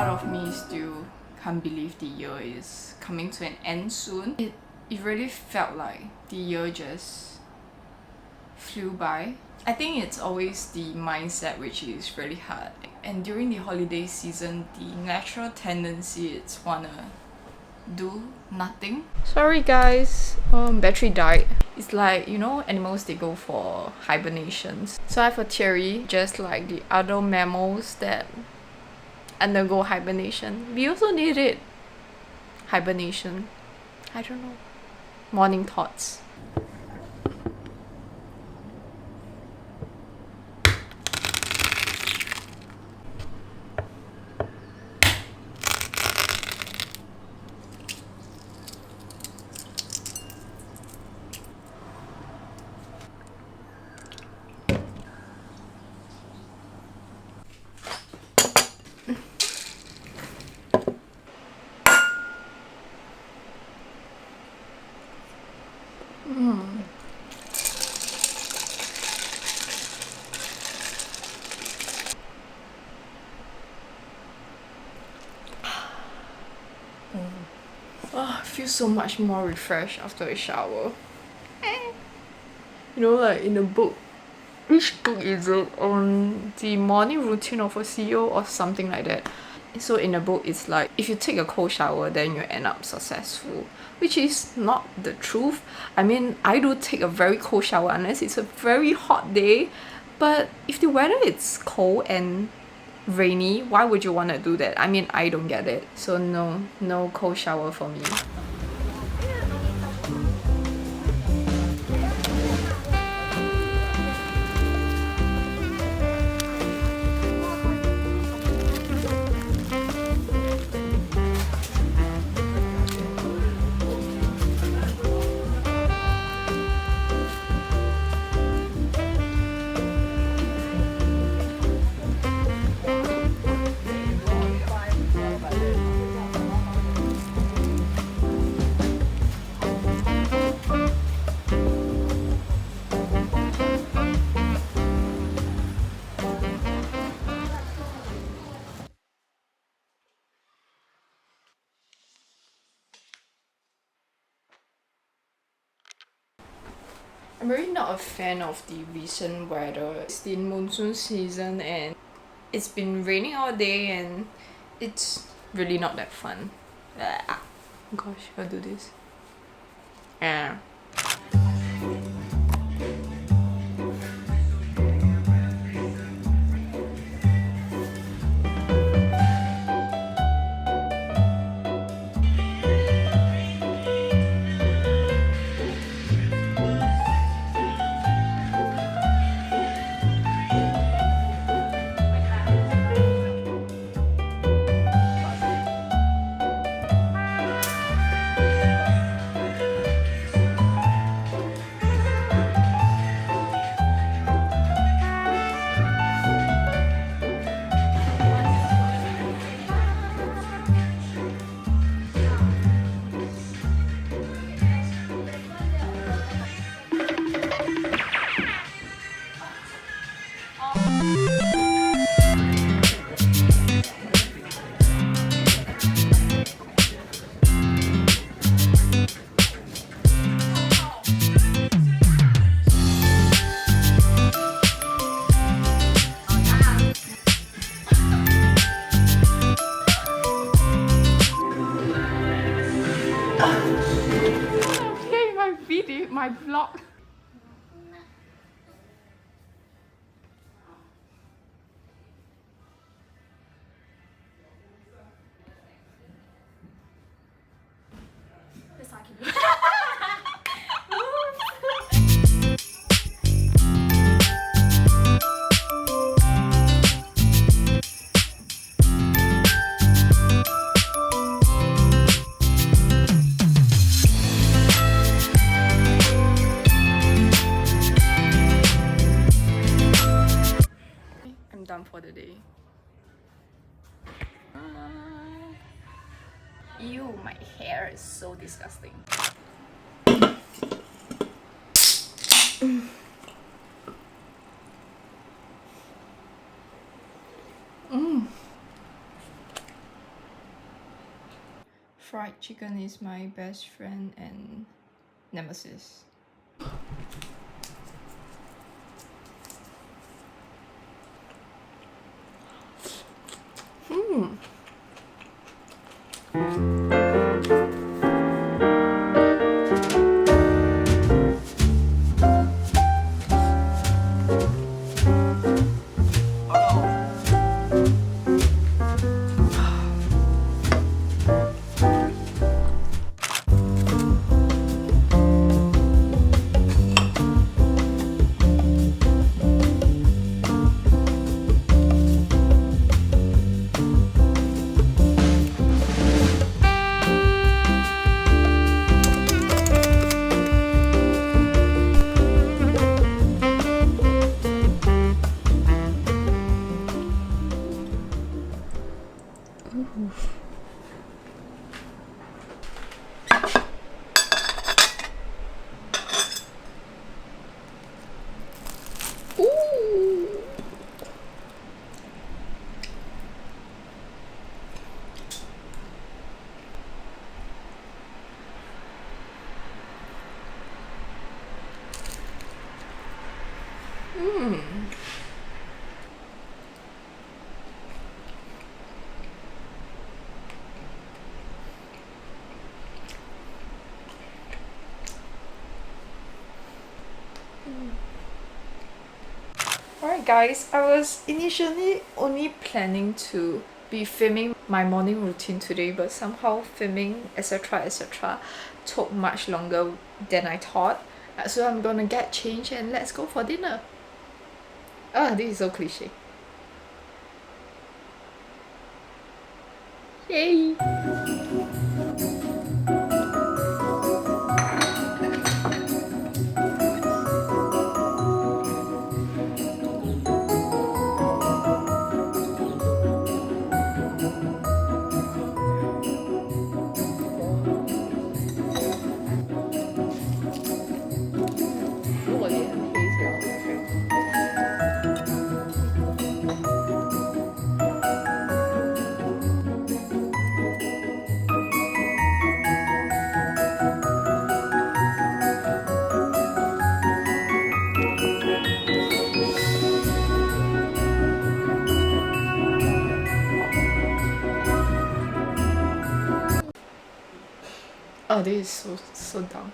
part of me still can't believe the year is coming to an end soon. It really felt like the year just flew by. I think it's always the mindset which is really hard. And during the holiday season, the natural tendency is wanna do nothing. Sorry guys, battery died. It's like, you know, animals, they go for hibernations. So I have a theory, just like the other mammals that undergo hibernation, we also need it. Hibernation. I don't know. Morning thoughts. Oh, I feel so much more refreshed after a shower. You know, like in a book, which book is it? On the morning routine of a CEO or something like that. So in a book, it's like if you take a cold shower, then you end up successful, which is not the truth. I mean, I do take a very cold shower unless it's a very hot day, but if the weather is cold and rainy, why would you want to do that? I mean, I don't get it. So no cold shower for me. I'm really not a fan of the recent weather. It's the monsoon season and it's been raining all day and it's really not that fun. Gosh, I'll do this. Yeah. Okay, my video, my vlog. I'm done for the day. Ew, my hair is so disgusting. Fried chicken is my best friend and nemesis. Alright guys, I was initially only planning to be filming my morning routine today, but somehow filming etc took much longer than I thought. So I'm gonna get changed and let's go for dinner. This is so cliche. Yay! Oh, this is so dumb.